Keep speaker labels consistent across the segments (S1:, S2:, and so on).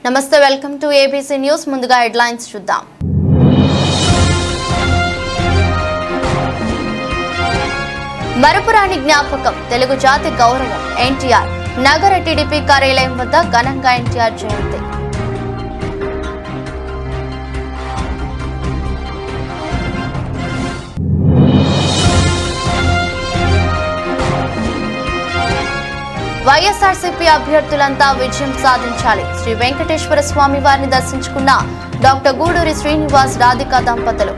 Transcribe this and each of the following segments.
S1: నమస్తే welcome to ABC news ముందుగా headlines చూద్దాం మరపురాని జ్ఞాపకం తెలుగు జాతి గౌరవం ఎన్టీఆర్ నగర టీడీపీ కార్యాలయం వద్ద ఘనంగా ఎన్టీఆర్ జయంతి వైఎస్ఆర్సీపీ అభ్యర్థులంతా విజయం సాధించాలి శ్రీ వెంకటేశ్వర స్వామి వారిని దర్శించుకున్న డాక్టర్ గూడూరి శ్రీనివాస్ రాధికా దంపతులు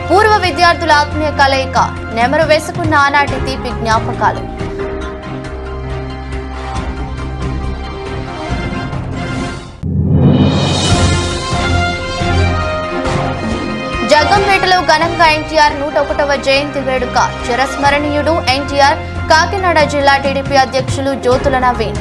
S1: పూర్వ విద్యార్థుల ఆత్మీయ కలయిక నెమరు వేసుకున్న ఆనాటి తీపి జ్ఞాపకాలు జగ్గంపేటలో ఘనంగా ఎన్టీఆర్ 101వ జయంతి వేడుక చిరస్మరణీయుడు ఎన్టీఆర్ కాకినాడ జిల్లా టీడీపీ అధ్యక్షులు జ్యోతుల నవీన్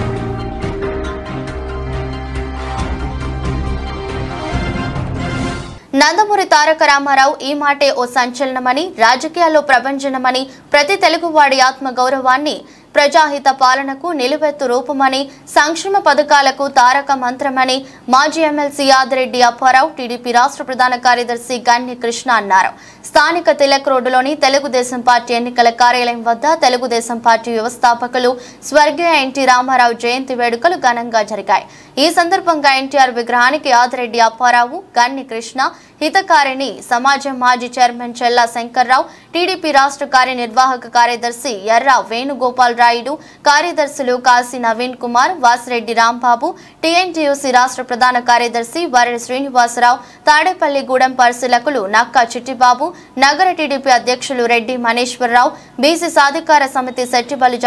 S1: నందమూరి తారక రామారావు ఈ మాటే ఓ సంచలనమని రాజకీయాల్లో ప్రభంజనమని ప్రతి తెలుగువాడి ఆత్మ గౌరవాన్ని ప్రజాహిత పాలనకు నిలువెత్తు రూపమని సంక్షేమ పథకాలకు తారక మంత్రమని మాజీ ఎమ్మెల్సీ యాదిరెడ్డి అప్పారావు టీడీపీ రాష్ట్ర ప్రధాన కార్యదర్శి గన్ని కృష్ణ అన్నారు. స్థానిక తిలక్ రోడ్డులోని తెలుగుదేశం పార్టీ ఎన్నికల కార్యాలయం వద్ద తెలుగుదేశం పార్టీ వ్యవస్థాపకులు స్వర్గీయ ఎన్టీ రామారావు జయంతి వేడుకలు ఘనంగా జరిగాయి. ఈ సందర్భంగా ఎన్టీఆర్ విగ్రహానికి యాదిరెడ్డి అప్పారావు గన్ని కృష్ణ హితకారిణి సమాజం మాజీ చైర్మన్ చెల్లా శంకర్రావు టీడీపీ రాష్ట్ర కార్యనిర్వాహక కార్యదర్శి ఎర్ర వేణుగోపాల్ రాయుడు కార్యదర్శులు కాశీ నవీన్ కుమార్ వాసిరెడ్డి రాంబాబు టీఎన్టీయూసీ రాష్ట్ర ప్రధాన కార్యదర్శి వరడి శ్రీనివాసరావు తాడేపల్లిగూడెం పరిశీలకులు నక్కా చిట్టిబాబు నగర టీడీపీ అధ్యక్షులు రెడ్డి మనీశ్వరరావు బీసీ సాధికార సమితి సెట్టిబలిజ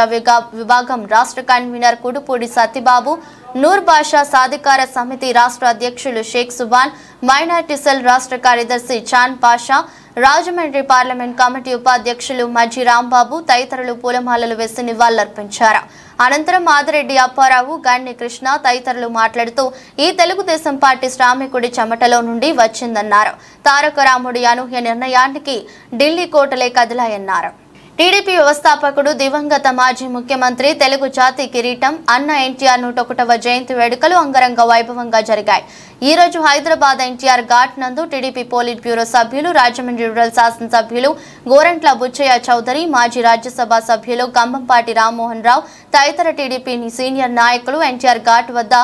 S1: విభాగం రాష్ట్ర కన్వీనర్ కుడుపూడి సత్యబాబు నూర్ బాషా సాధికార సమితి రాష్ట్ర అధ్యక్షులు షేక్ సుబాన్ మైనార్టీ సెల్ రాష్ట్ర కార్యదర్శి చాన్ పాషా రాజమండ్రి పార్లమెంట్ కమిటీ ఉపాధ్యక్షులు మజ్జి రాంబాబు తదితరులు పూలమాలలు వేసి నివాళులర్పించారు. అనంతరం ఆదిరెడ్డి అప్పారావు గన్ని కృష్ణ తదితరులు మాట్లాడుతూ ఈ తెలుగుదేశం పార్టీ శ్రామికుడి చెమటలో నుండి వచ్చిందన్నారు. తారక రాముడి అనూహ్య నిర్ణయానికి ఢిల్లీ కోటలే కదిలాయన్నారు. టీడీపీ వ్యవస్థాపకుడు దివంగత మాజీ ముఖ్యమంత్రి తెలుగు జాతి కిరీటం అన్న ఎన్టీఆర్ 101వ జయంతి వేడుకలు అంగరంగ వైభవంగా జరిగాయి. ఈ రోజు హైదరాబాద్ ఎన్టీఆర్ ఘాట్ నందు టీడీపీ పోలిట్ బ్యూరో సభ్యులు రాజమండ్రి రూరల్ శాసనసభ్యులు గోరంట్ల బుచ్చయ్య చౌదరి మాజీ రాజ్యసభ సభ్యులు కంబంపాటి రామ్మోహన్ రావు తదితర టీడీపీ సీనియర్ నాయకులు ఎన్టీఆర్ ఘాట్ వద్ద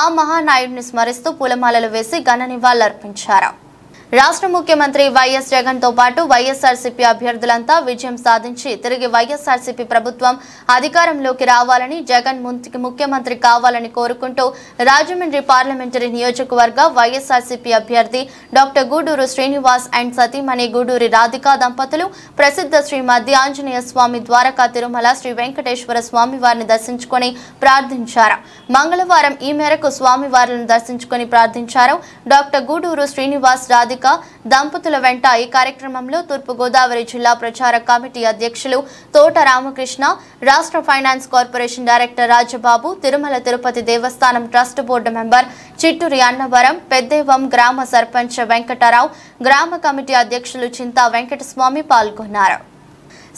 S1: ఆ మహానాయుడిని స్మరిస్తూ పూలమాలలు వేసి ఘన నివాళులర్పించారు. రాష్ట్ర ముఖ్యమంత్రి వైఎస్ జగన్ తో పాటు వైఎస్ఆర్సీపీ అభ్యర్థులంతా విజయం సాధించి తిరిగి వైఎస్ఆర్సీపీ ప్రభుత్వం అధికారంలోకి రావాలని జగన్ ముఖ్యమంత్రి కావాలని కోరుకుంటూ రాజమండ్రి పార్లమెంటరీ నియోజకవర్గ వైఎస్ఆర్సీపీ అభ్యర్థి డాక్టర్ గూడూరు శ్రీనివాస్ అండ్ సతీమణి గూడూరి రాధికా దంపతులు ప్రసిద్ధ శ్రీ మధ్య ఆంజనేయ స్వామి ద్వారకా తిరుమల శ్రీ వెంకటేశ్వర స్వామి వారిని దర్శించుకుని ప్రార్థించారు. మంగళవారం ఈ మేరకు స్వామి వారిని దర్శించుకుని ప్రార్థించారు. డాక్టర్ గూడూరు శ్రీనివాస్ రాధిక దంపతుల వెంట ఈ కార్యక్రమంలో తూర్పు గోదావరి జిల్లా ప్రచార కమిటీ అధ్యక్షులు తోట రామకృష్ణ రాష్ట్ర finance corporation director Rajababu Tirumala Tirupati Devasthanam trust board member Chitturi Annavaram Peddevam గ్రామ సర్పంచ్ వెంకటరావు గ్రామ కమిటీ అధ్యక్షులు చింతా వెంకటస్వామి పాల్గొన్నారు.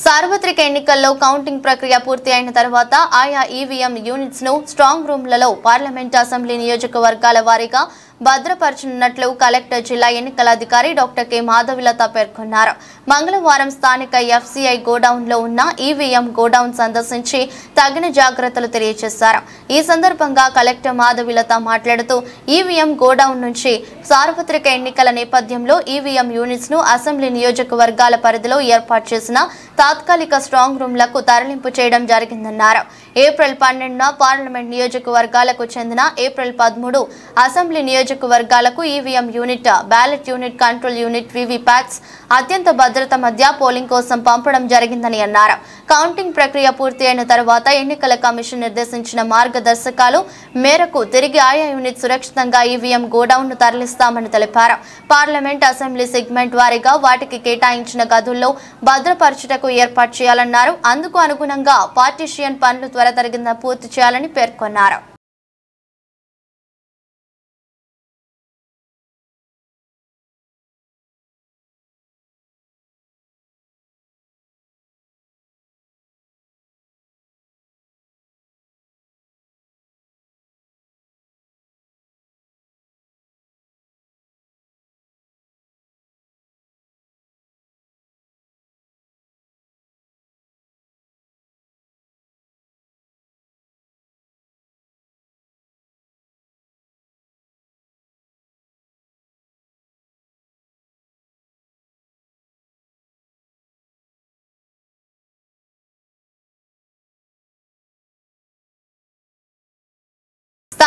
S1: సార్వత్రిక ఎన్నికల్లో కౌంటింగ్ ప్రక్రియ పూర్తి అయిన తర్వాత ఆయా ఈవీఎం యూనిట్స్ ను స్ట్రాంగ్ రూమ్లలో పార్లమెంట్ అసెంబ్లీ నియోజకవర్గాల వారీగా భద్రపరచనున్నట్లు కలెక్టర్ జిల్లా ఎన్నికల అధికారి డాక్టర్ కె మాధవిలత పేర్కొన్నారు. మంగళవారం స్థానిక ఎఫ్సీఐ గోడౌన్ లో ఉన్న ఈవీఎం గోడౌన్ సందర్శించి తగిన జాగ్రత్తలు తెలియజేశారు. ఈ సందర్భంగా కలెక్టర్ మాధవిలత మాట్లాడుతూ ఈవీఎం గోడౌన్ నుంచి సార్వత్రిక ఎన్నికల నేపథ్యంలో ఈవీఎం యూనిట్స్ ను అసెంబ్లీ నియోజకవర్గాల పరిధిలో ఏర్పాటు చేసిన తాత్కాలిక స్ట్రాంగ్ రూమ్లకు తరలింపు చేయడం జరిగిందన్నారు. ఏప్రిల్ 12న పార్లమెంట్ నియోజకవర్గాలకు చెందిన ఏప్రిల్ 13 అసెంబ్లీ నియోజకవర్గాలకు EVM unit ballot unit control unit VVPATs అత్యంత భద్రత మధ్య పోలింగ్ కోసం పంపడం జరిగిందని అన్నారు. కౌంటింగ్ ప్రక్రియ పూర్తి అయిన తర్వాత ఎన్నికల కమిషన్ నిర్దేశించిన మార్గదర్శకాలు మేరకు తిరిగి ఆయా యూనిట్ సురక్షితంగా ఈవీఎం గోడౌన్ ను తరలిస్తామని తెలిపారు. పార్లమెంట్ అసెంబ్లీ సెగ్మెంట్ వారీగా వాటికి కేటాయించిన గదుల్లో భద్రపరచుటకు ఏర్పాటు చేయాలన్నారు. అందుకు అనుగుణంగా పార్టీషియన్ పనులు త్వరితగతిన పూర్తి చేయాలని పేర్కొన్నారు.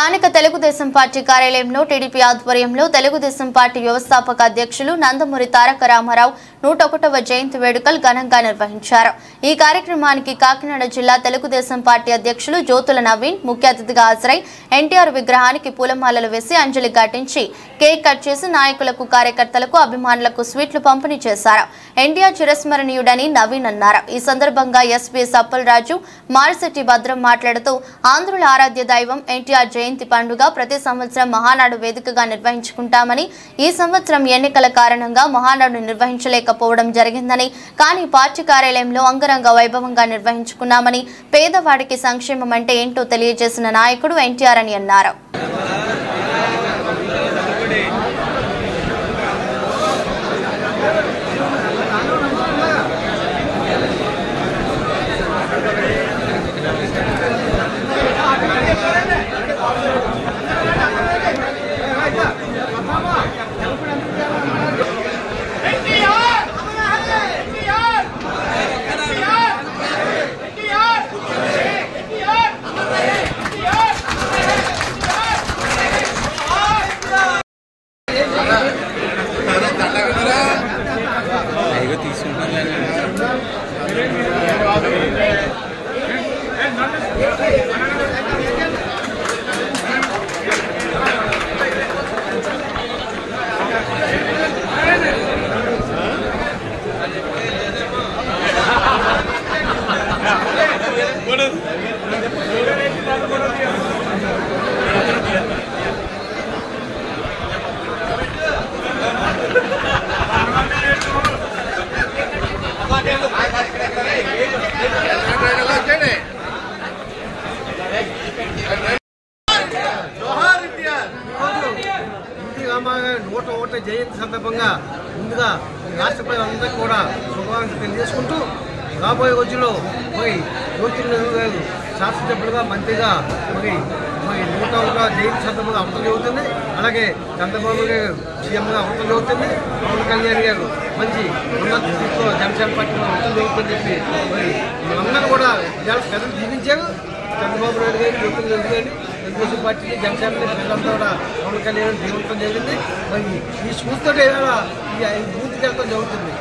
S1: స్థానిక తెలుగుదేశం పార్టీ కార్యాలయంలో టీడీపీ ఆధ్వర్యంలో తెలుగుదేశం పార్టీ వ్యవస్థాపక అధ్యక్షులు నందమూరి తారక రామారావు 101వ జయంతి వేడుకలు ఘనంగా నిర్వహించారు. ఈ కార్యక్రమానికి కాకినాడ జిల్లా తెలుగుదేశం పార్టీ అధ్యక్షులు జ్యోతుల నవీన్ ముఖ్య అతిథిగా హాజరై ఎన్టీఆర్ విగ్రహానికి పూలమాలలు వేసి అంజలి ఘటించి కేక్ కట్ చేసి నాయకులకు, కార్యకర్తలకు, అభిమానులకు స్వీట్లు పంపిణీ చేశారు. ఎన్టీఆర్ చిరస్మరణీయుడని నవీన్ అన్నారు. ఈ సందర్భంగా ఎస్పీ సప్పల్ రాజు, మారిశెట్టి భద్రం మాట్లాడుతూ ఆంధ్రుల ఆరాధ్య దైవం ఎన్టీఆర్ జయంతి పండుగ ప్రతి సంవత్సరం మహానాడు వేదికగా నిర్వహించుకుంటామని, ఈ సంవత్సరం ఎన్నికల కారణంగా మహానాడు నిర్వహించలేకపోవడం జరిగిందని, కానీ పార్టీ కార్యాలయంలో అంగరంగ వైభవంగా నిర్వహించుకున్నామని, పేదవాడికి సంక్షేమం అంటే ఏంటో తెలియజేసిన నాయకుడు ఎన్టీఆర్ అని అన్నారు.
S2: జయంతి సందర్భంగా ముందుగా రాష్ట్ర ప్రజలందరికీ కూడా శుభాకాంక్షలు తెలియజేసుకుంటూ రాబోయే రోజుల్లో మరి జ్యోతిర్నగర్ గారు శాసనసభ్యులుగా, మంత్రిగా మరి 101వ జయంతి సందర్భంగా అవతం జరుగుతుంది. అలాగే చంద్రబాబు గారు సీఎంగా అవతం జరుగుతుంది. పవన్ కళ్యాణ్ గారు మంచి ఉన్నత స్థితిలో జనసేన పార్టీలో అవతం జరుగుతుందని చెప్పి మరి మనందరూ కూడా ప్రజలు జీవించారు. చంద్రబాబు నాయుడు గారు, జ్యోతిర్నగర్ గారు, తెలుగుదేశం పార్టీ, జనసేన ప్రజలంతా కూడా పవన్ కళ్యాణ్ జీవితం జరిగింది. మరి ఈ స్ఫూర్తితో ఈ బూత్కి వెళ్ళడం జరుగుతుంది.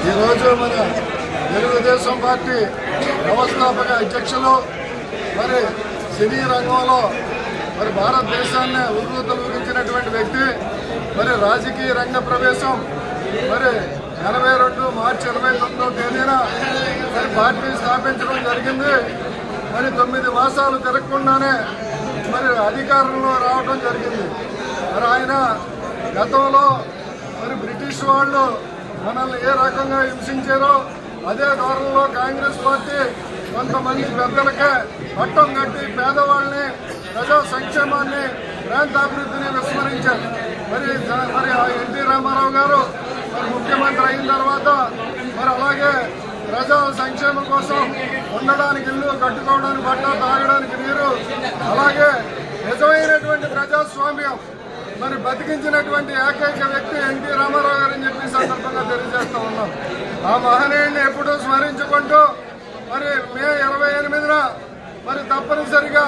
S3: ఈరోజు మన తెలుగుదేశం పార్టీ వ్యవస్థాపక అధ్యక్షులు మరి సినీ రంగంలో మరి భారతదేశాన్ని ఉద్ధృతమూగించినటువంటి వ్యక్తి, మరి రాజకీయ రంగ ప్రవేశం మరి 82 మార్చి 29వ తేదీన మరి పార్టీ స్థాపించడం జరిగింది. మరి 9 మాసాలు తిరగకుండానే మరి అధికారంలో రావడం జరిగింది. మరి ఆయన గతంలో మరి బ్రిటిష్ వాళ్ళు మనల్ని ఏ రకంగా హింసించారో అదే ధోరణిలో కాంగ్రెస్ పార్టీ కొంతమంది పెద్దలకే పట్టం కట్టి పేదవాళ్ళని, ప్రజా సంక్షేమాన్ని, ప్రాంతాభివృద్ధిని విస్మరించారు. మరి ఎన్టీ రామారావు గారు మరి ముఖ్యమంత్రి అయిన తర్వాత మరి అలాగే ప్రజా సంక్షేమం కోసం ఉండడానికి ఇల్లు, కట్టుకోవడానికి బట్ట, తాగడానికి నీరు, అలాగే నిజమైనటువంటి ప్రజాస్వామ్యం మరి బతికించినటువంటి ఏకైక వ్యక్తి ఎన్టీ రామారావు గారు అని చెప్పి సందర్భంగా తెలియజేస్తా ఉన్నాం. ఆ మహనీయుడిని ఎప్పుడూ స్మరించుకుంటూ మరి మే 28న మరి తప్పనిసరిగా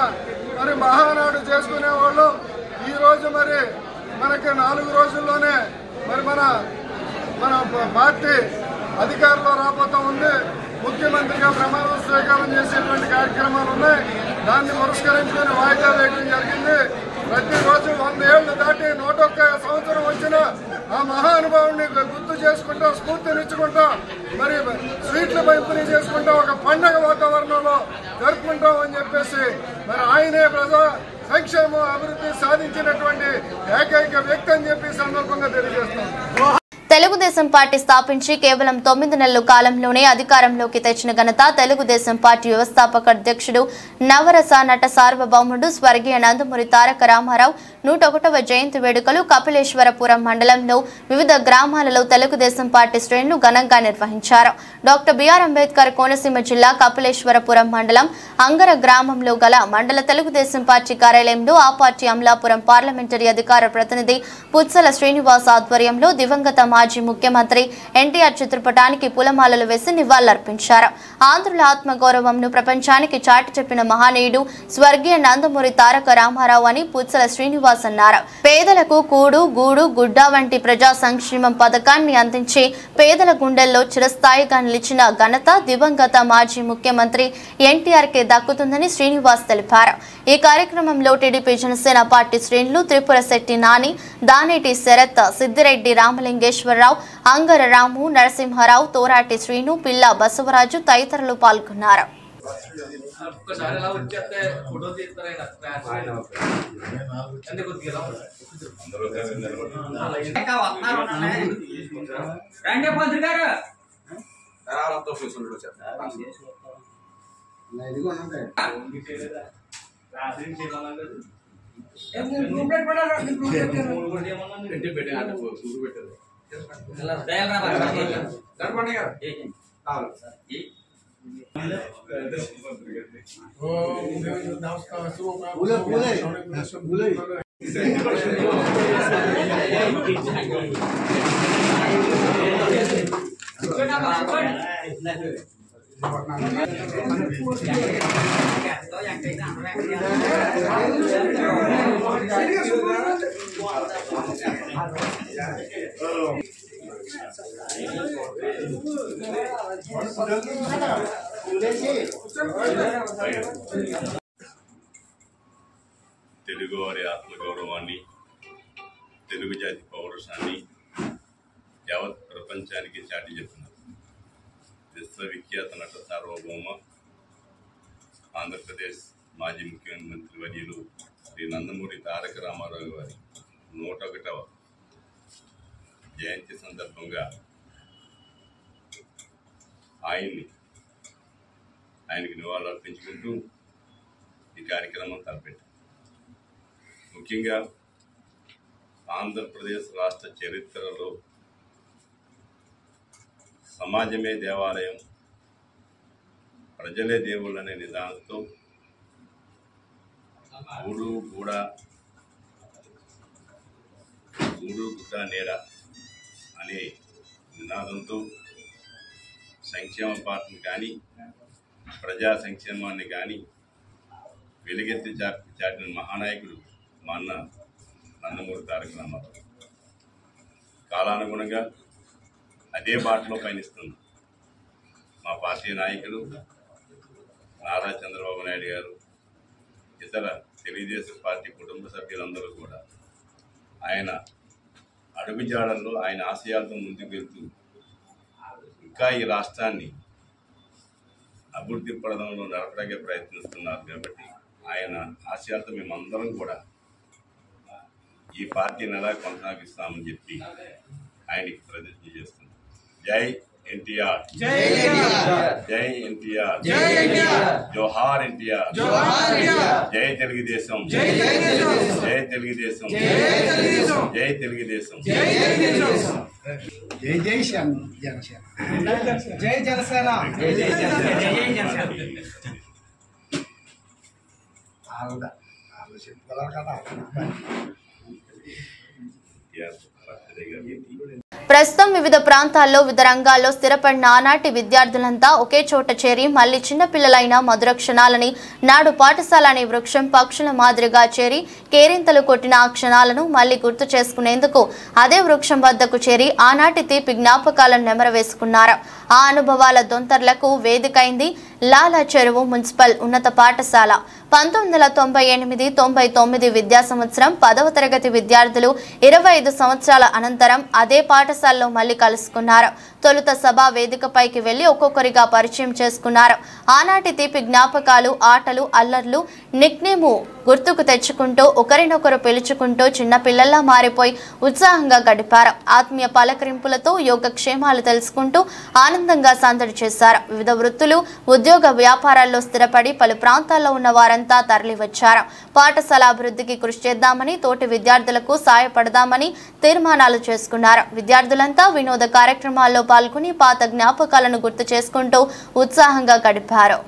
S3: మరి మహానాడు చేసుకునే వాళ్ళు ఈరోజు మరి మనకి 4 రోజుల్లోనే మరి మన పార్టీ అధికారంలో రాబోతా ఉంది. ముఖ్యమంత్రిగా ప్రమాణ స్వీకారం చేసేటువంటి కార్యక్రమాలు ఉన్నాయి. దాన్ని పురస్కరించుకుని వాయిదా వేయడం జరిగింది. ప్రతిరోజు 100 ఏళ్లు దాటి 101 సంవత్సరం వచ్చిన ఆ మహానుభావుని గుర్తు చేసుకుంటా, స్ఫూర్తినిచ్చుకుంటా, మరి స్వీట్లు పంపిణీ చేసుకుంటా ఒక పండగ వాతావరణంలో జరుపుకుంటాం అని చెప్పేసి మరి ఆయనే ప్రజా సంక్షేమం అభివృద్ధి సాధించినటువంటి ఏకైక వ్యక్తి అని చెప్పి సందర్భంగా తెలియజేస్తాం.
S1: తెలుగుదేశం పార్టీ స్థాపించి కేవలం 9 నెలల కాలంలోనే అధికారంలోకి తెచ్చిన ఘనత తెలుగుదేశం పార్టీ వ్యవస్థాపక అధ్యక్షుడు నవరస నట సార్వభౌముడు స్వర్గీయ నందమూరి తారక రామారావు 101వ జయంతి వేడుకలు కపిలేశ్వరపురం మండలంలో వివిధ గ్రామాలలో తెలుగుదేశం పార్టీ శ్రేణులు ఘనంగా నిర్వహించారు. డాక్టర్ బిఆర్ అంబేద్కర్ కోనసీమ జిల్లా కపిలేశ్వరపురం మండలం అంగర గ్రామంలో గల మండల తెలుగుదేశం పార్టీ కార్యాలయంలో ఆ పార్టీ అమలాపురం పార్లమెంటరీ అధికార ప్రతినిధి పుత్సల శ్రీనివాస్ ఆధ్వర్యంలో దివంగత మాజీ ముఖ్యమంత్రి ఎన్టీఆర్ చిత్రపటానికి పూలమాలలు వేసి నివాళులర్పించారు. ఆంధ్రుల ఆత్మగౌరవంను ప్రపంచానికి చాటి చెప్పిన మహనీయుడు స్వర్గీయ నందమూరి తారక రామారావు అని పుత్సల శ్రీనివాస్ అన్నారు. పేదలకు కూడు, గూడు, గుడ్డ వంటి ప్రజా సంక్షేమం పథకాన్ని అందించి పేదల గుండెల్లో చిరస్థాయిగా నిలిచిన ఘనత దివంగత మాజీ ముఖ్యమంత్రి ఎన్టీఆర్ కే దక్కుతుందని శ్రీనివాస్ తెలిపారు. ఈ కార్యక్రమంలో టీడీపీ జనసేన పార్టీ శ్రేణులు త్రిపుర శెట్టి నాని, దానేటి శరత్, సిద్దిరెడ్డి రామలింగేశ్వరరావు, అంగర రాము, నరసింహారావు, తోరాటి శ్రీను, పిల్ల బసవరాజు తదితరులు పాల్గొన్నారు.
S4: తెలుగువారి ఆత్మగౌరవాన్ని, తెలుగు జాతి పౌరుషాన్ని యావత్ ప్రపంచానికి చాటి చెప్పిన విశ్వవిఖ్యాత నట సార్వభౌమ ఆంధ్రప్రదేశ్ మాజీ ముఖ్యమంత్రి వర్యులు శ్రీ నందమూరి తారక రామారావు గారి 101వ జయంతి సందర్భంగా ఆయనకి నివాళులు అర్పించుకుంటూ ఈ కార్యక్రమం తలపెట్టాం. ముఖ్యంగా ఆంధ్రప్రదేశ్ రాష్ట్ర చరిత్రలో సమాజమే దేవాలయం, ప్రజలే దేవుళ్ళు అనే నిదానంతో గూడు గుడ్డ నేర అనే నినాదంతో సంక్షేమ పార్టీని కానీ ప్రజా సంక్షేమాన్ని కానీ వెలుగెత్తి చాటిన మహానాయకుడు మా అన్న నందమూరి తారక రామారావు. కాలానుగుణంగా అదే బాటలో పయనిస్తుంది మా పార్టీ నాయకులు నారా చంద్రబాబు నాయుడు గారు, ఇతర తెలుగుదేశం పార్టీ కుటుంబ సభ్యులందరూ కూడా ఆయన అడుగుజాడల్లో ఆయన ఆశయాలతో ముందుకు వెళ్తూ ఇంకా ఈ రాష్ట్రాన్ని అభివృద్ధి పడడంలో నడపడానికి ప్రయత్నిస్తున్నారు. కాబట్టి ఆయన ఆశయాలతో మేమందరం కూడా ఈ పార్టీని ఎలా కొనసాగిస్తామని చెప్పి ఆయనకి ప్రతిజ్ఞ చేస్తున్నాం. జై ఎన్టీఆర్. జై ఎన్టీఆర్, జోహార్ ఎన్టీఆర్, జై తెలుగుదేశం, జై తెలుగుదేశం, జై తెలుగుదేశం,
S5: జై జై జనసేన,
S2: జై జనసేన,
S1: ప్రస్తుతం వివిధ ప్రాంతాల్లో వివిధ రంగాల్లో స్థిరపడిన ఆనాటి విద్యార్థులంతా ఒకే చోట చేరి మళ్లీ చిన్నపిల్లలైన మధుర క్షణాలని నాడు పాఠశాల అనే వృక్షం పక్షుల మాదిరిగా చేరి కేరింతలు కొట్టిన ఆ క్షణాలను మళ్లీ గుర్తు చేసుకునేందుకు అదే వృక్షం వద్దకు చేరి ఆనాటి తీపి జ్ఞాపకాలను నెమరవేసుకున్నారు. ఆ అనుభవాల దొంతర్లకు వేదికైంది లాలా చెరువు మున్సిపల్ ఉన్నత పాఠశాల. 1998-99 విద్యా సంవత్సరం 10వ తరగతి విద్యార్థులు 25 సంవత్సరాల అనంతరం అదే పాఠశాలలో మళ్లీ కలుసుకున్నారు. తొలుత సభా వేదికపైకి వెళ్లి ఒక్కొక్కరిగా పరిచయం చేసుకున్నారు. ఆనాటి తీపి జ్ఞాపకాలు, ఆటలు, అల్లర్లు, నిక్నేము గుర్తుకు తెచ్చుకుంటూ ఒకరినొకరు పిలుచుకుంటూ చిన్న పిల్లల్లా మారిపోయి ఉత్సాహంగా గడిపారు. ఆత్మీయ పలకరింపులతో యోగక్షేమాలు తెలుసుకుంటూ ఆనందంగా సందడి చేశారు. వివిధ వృత్తులు, ఉద్యోగ వ్యాపారాల్లో స్థిరపడి పలు ప్రాంతాల్లో ఉన్న వారంతా తరలివచ్చారు. పాఠశాల అభివృద్ధికి కృషి చేద్దామని, తోటి విద్యార్థులకు సాయపడదామని తీర్మానాలు చేసుకున్నారు. విద్యార్థులంతా వినోద కార్యక్రమాల్లో పాల్గొని పాత జ్ఞాపకాలను గుర్తు చేసుకుంటూ ఉత్సాహంగా గడిపారు.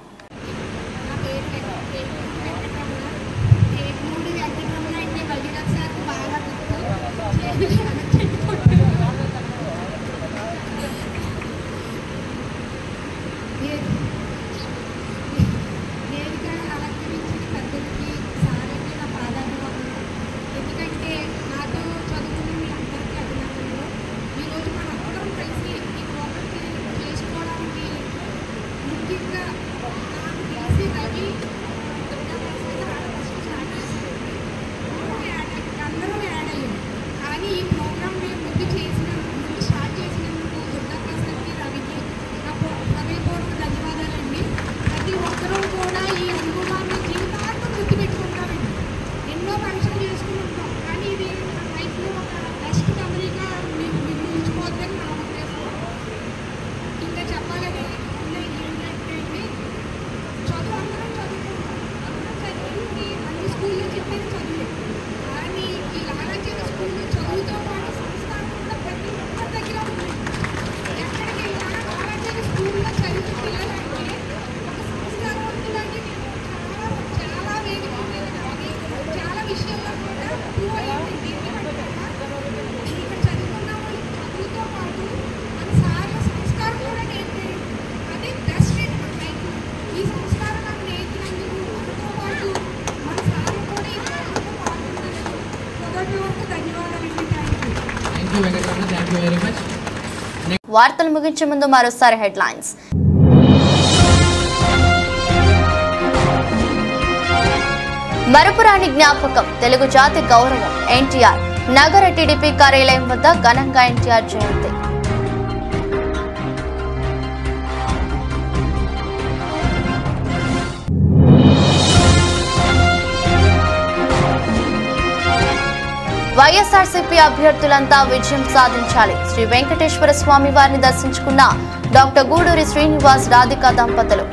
S1: వార్తలు ముగించే ముందు మరోసారి హెడ్లైన్స్. మరపురాని జ్ఞాపకం, తెలుగు జాతి గౌరవం. ఎన్టీఆర్ నగర టీడీపీ కార్యాలయం వద్ద ఘనంగా ఎన్టీఆర్ జయంతి. వైఎస్ఆర్సీపీ అభ్యర్థులంతా విజయం సాధించాలి. శ్రీ వెంకటేశ్వర స్వామి వారిని దర్శించుకున్న డాక్టర్ గూడూరి శ్రీనివాస్, రాధిక దంపతులు.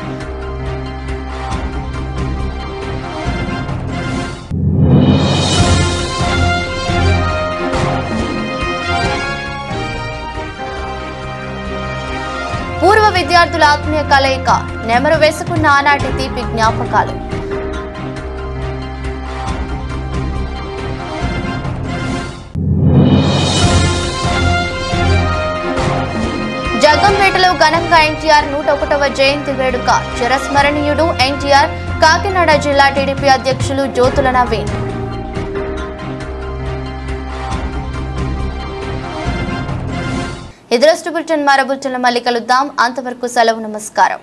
S1: పూర్వ విద్యార్థుల ఆత్మీయ కలయిక, నెమరు వేసుకున్న ఆనాటి తీపి జ్ఞాపకాలు. జగ్గంపేటలో ఘనంగా ఎన్టీఆర్ 101వ జయంతి వేడుక. చిరస్మరణీయుడు ఎన్టీఆర్. కాకినాడ జిల్లా టీడీపీ అధ్యక్షులు జ్యోతుల నవీన్. ఇది బులెటిన్. మరో బులెటిన్లో మళ్ళీ కలుద్దాం. అంతవరకు సెలవు. నమస్కారం.